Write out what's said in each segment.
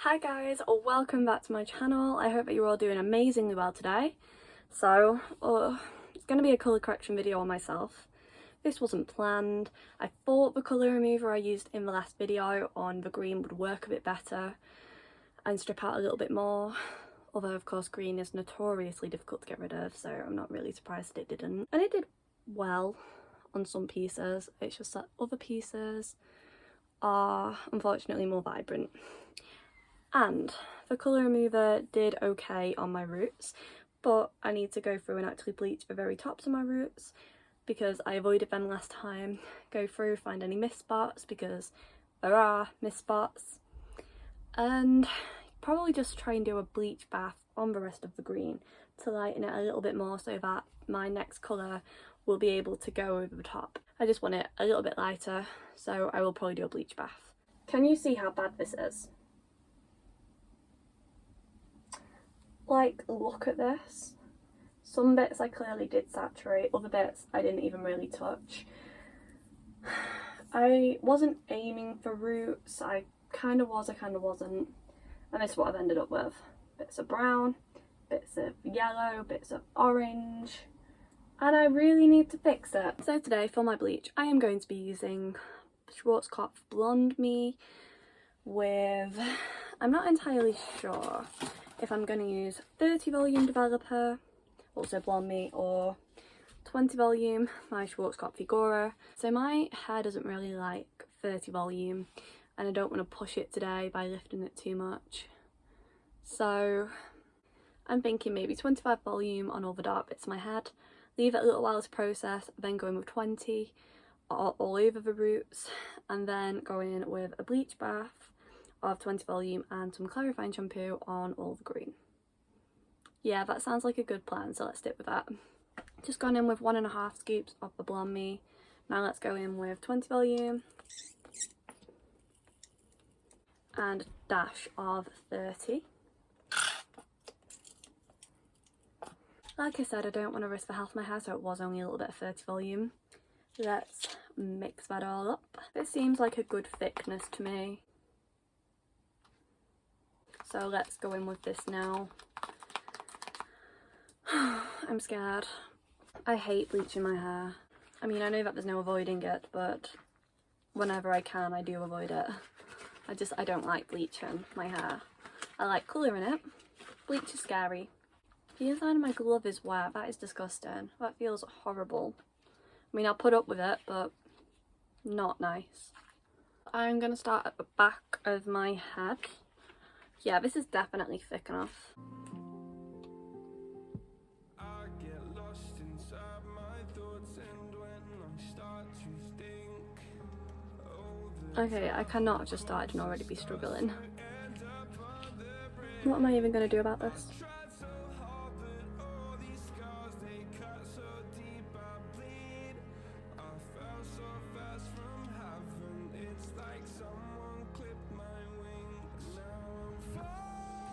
Hi guys, welcome back to my channel. I hope that you're all doing amazingly well today. So, it's going to be a colour correction video on myself. This wasn't planned. I thought the colour remover I used in the last video on the green would work a bit better and strip out a little bit more. Although of course green is notoriously difficult to get rid of, so I'm not really surprised that it didn't. And it did well on some pieces, it's just that other pieces are unfortunately more vibrant. And the colour remover did okay on my roots, but I need to go through and actually bleach the very tops of my roots because I avoided them last time. Go through, find any mist spots because there are mist spots, and probably just try and do a bleach bath on the rest of the green to lighten it a little bit more so that my next colour will be able to go over the top. I just want it a little bit lighter, so I will probably do a bleach bath. Can you see how bad this is? Like, look at this. Some bits I clearly did saturate, other bits I didn't even really touch. I wasn't aiming for roots, I kind of was, I kind of wasn't. And this is what I've ended up with. Bits of brown, bits of yellow, bits of orange. And I really need to fix it. So today for my bleach, I am going to be using Schwarzkopf BlondMe with, I'm not entirely sure if I'm going to use 30 volume developer, also BlondMe, or 20 volume, my Schwarzkopf Figura. So my hair doesn't really like 30 volume and I don't want to push it today by lifting it too much. So I'm thinking maybe 25 volume on all the dark bits of my head, leave it a little while to process, then go in with 20 all over the roots, and then go in with a bleach bath of 20 volume and some clarifying shampoo on all the green. Yeah, that sounds like a good plan, so let's stick with that. Just gone in with 1.5 scoops of the BlondMe. Now let's go in with 20 volume and a dash of 30. Like I said, I don't want to risk the health of my hair, so it was only a little bit of 30 volume. Let's mix that all up. This seems like a good thickness to me. So let's go in with this now. I'm scared. I hate bleaching my hair. I mean, I know that there's no avoiding it, but whenever I can, I do avoid it. I don't like bleaching my hair. I like colouring it. Bleach is scary. The inside of my glove is wet. That is disgusting. That feels horrible. I mean, I'll put up with it, but not nice. I'm going to start at the back of my head. Yeah, this is definitely thick enough. Okay, I cannot have just started and already be struggling. What am I even going to do about this?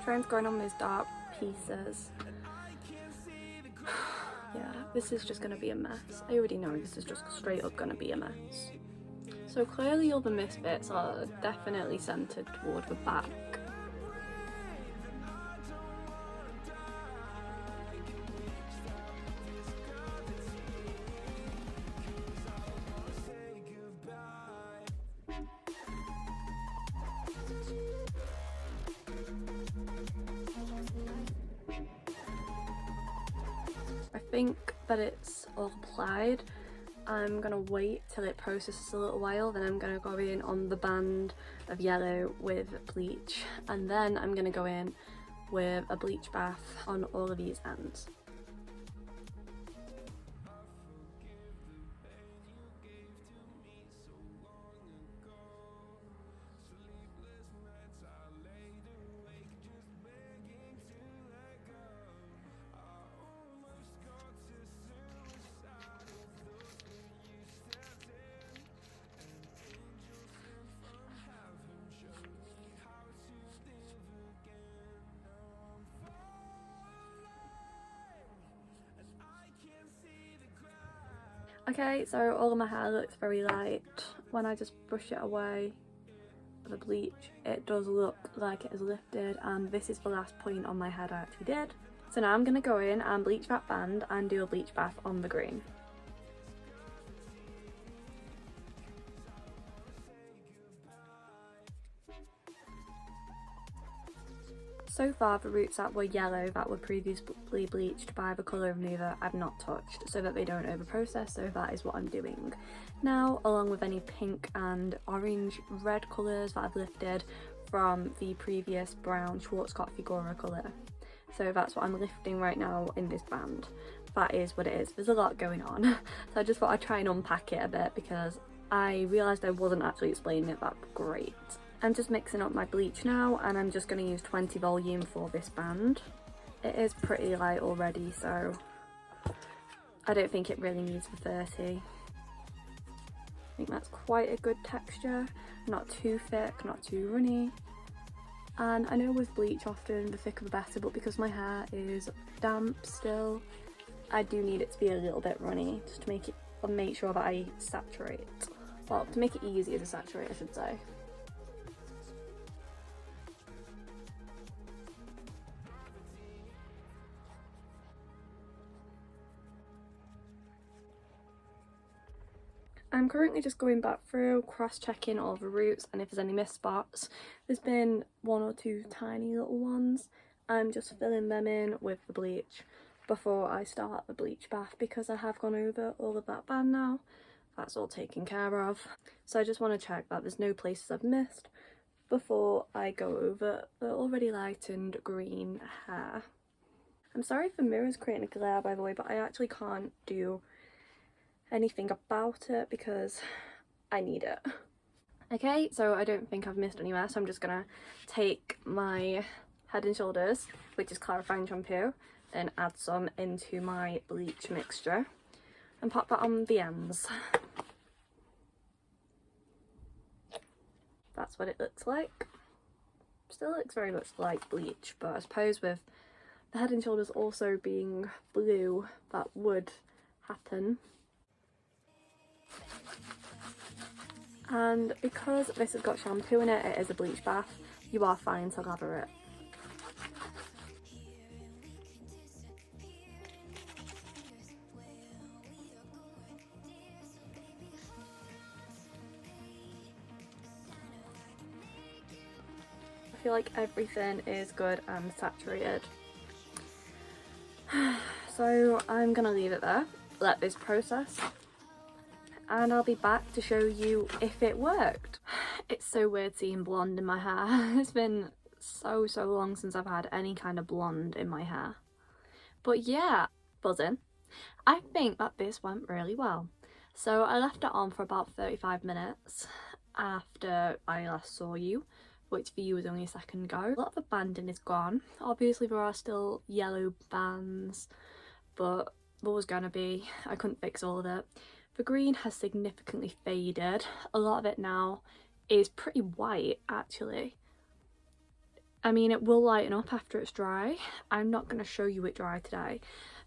Trying going on those dark pieces. Yeah, this is just going to be a mess. I already know this is just straight up going to be a mess. So clearly all the mist bits are definitely centred toward the back. I think that it's all applied. I'm gonna wait till it processes a little while, then I'm gonna go in on the band of yellow with bleach, and then I'm gonna go in with a bleach bath on all of these ends. Okay, so all of my hair looks very light when I just brush it away. the bleach, it does look like it is lifted, and this is the last point on my head I actually did. So now I'm going to go in and bleach that band and do a bleach bath on the green. So far the roots that were yellow that were previously bleached by the colour remover I've not touched, so that they don't over process, so that is what I'm doing. Now, along with any pink and orange red colours that I've lifted from the previous brown Schwarzkopf Figura colour. So that's what I'm lifting right now in this band. That is what it is. There's a lot going on. So I just thought I'd try and unpack it a bit because I realised I wasn't actually explaining it that great. I'm just mixing up my bleach now, and I'm just going to use 20 volume for this band. It is pretty light already, so I don't think it really needs the 30. I think that's quite a good texture, not too thick, not too runny. And I know with bleach often the thicker the better, but because my hair is damp still, I do need it to be a little bit runny just to make sure that I saturate. Well, to make it easier to saturate, I should say. I'm currently just going back through, cross-checking all the roots and if there's any missed spots. There's been one or two tiny little ones. I'm just filling them in with the bleach before I start the bleach bath because I have gone over all of that band now. That's all taken care of. So I just want to check that there's no places I've missed before I go over the already lightened green hair. I'm sorry if the mirror's creating a glare, by the way, but I actually can't do anything about it because I need it. Okay, so I don't think I've missed anywhere, so I'm just gonna take my Head and Shoulders, which is clarifying shampoo, and add some into my bleach mixture and pop that on the ends. That's what it looks like. Still looks very much like bleach, but I suppose with the Head and Shoulders also being blue, that would happen. And because this has got shampoo in it, it is a bleach bath, you are fine to lather it. I feel like everything is good and saturated. So I'm gonna leave it there, let this process, and I'll be back to show you if it worked. It's so weird seeing blonde in my hair. It's been so long since I've had any kind of blonde in my hair. But yeah, buzzing. I think that this went really well. So I left it on for about 35 minutes after I last saw you, which for you was only a second ago. A lot of the banding is gone. Obviously there are still yellow bands, but there was gonna be. I couldn't fix all of it. The green has significantly faded. A lot of it now is pretty white, actually. I mean, it will lighten up after it's dry. I'm not going to show you it dry today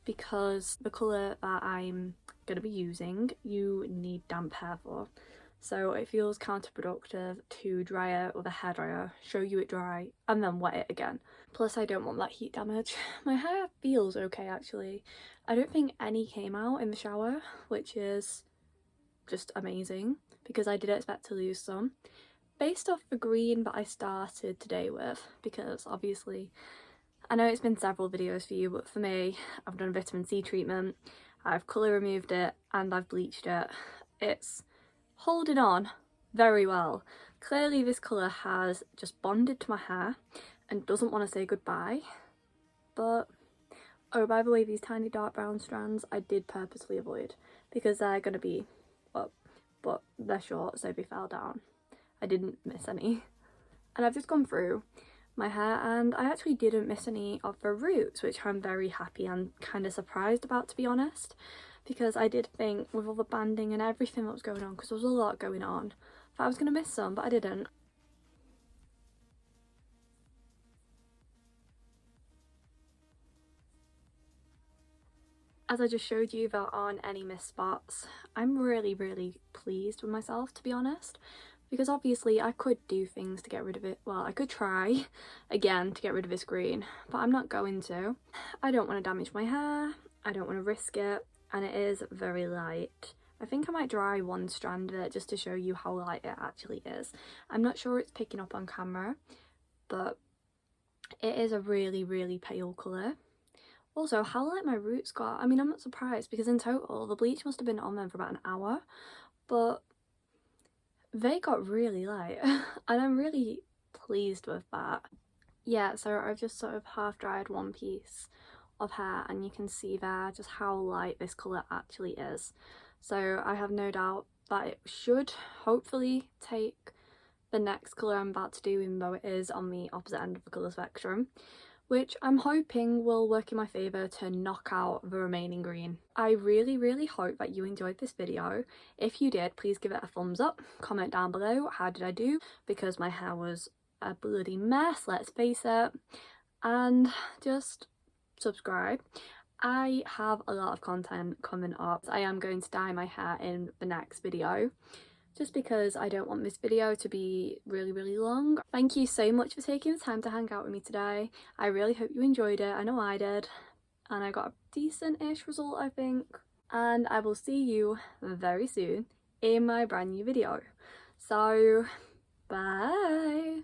because the colour that I'm going to be using, you need damp hair for. So it feels counterproductive to dry it with a hairdryer, show you it dry, and then wet it again. Plus I don't want that heat damage. My hair feels okay actually. I don't think any came out in the shower, which is just amazing because I did expect to lose some. Based off the green that I started today with, because obviously I know it's been several videos for you, but for me, I've done a vitamin C treatment, I've colour removed it, and I've bleached it. It's holding on very well. Clearly this colour has just bonded to my hair and doesn't want to say goodbye. But, oh, by the way, these tiny dark brown strands I did purposely avoid because they're going to be up, but they're short, so they fell down. I didn't miss any. And I've just gone through my hair and I actually didn't miss any of the roots, which I'm very happy and kind of surprised about, to be honest, because I did think with all the banding and everything that was going on, because there was a lot going on, that I was going to miss some, but I didn't. As I just showed you, there aren't any missed spots. I'm really pleased with myself, to be honest. because obviously I could do things to get rid of it. Well, I could try again to get rid of this green, but I'm not going to. I don't want to damage my hair, I don't want to risk it, and it is very light. I think I might dry one strand of it just to show you how light it actually is. I'm not sure it's picking up on camera, but it is a really, really pale colour. Also, how light my roots got. I mean, I'm not surprised because in total the bleach must have been on them for about an hour, but they got really light and I'm really pleased with that. Yeah, so I've just sort of half dried one piece of hair and you can see there just how light this colour actually is. So I have no doubt that it should hopefully take the next colour I'm about to do, even though it is on the opposite end of the colour spectrum, which I'm hoping will work in my favour to knock out the remaining green. I really hope that you enjoyed this video. If you did, please give it a thumbs up, comment down below how did I do, because my hair was a bloody mess, let's face it, and just subscribe. I have a lot of content coming up. I am going to dye my hair in the next video, just because I don't want this video to be really long. Thank you so much for taking the time to hang out with me today. I really hope you enjoyed it. I know I did, and I got a decent-ish result, I think. And I will see you very soon in my brand new video. So, bye!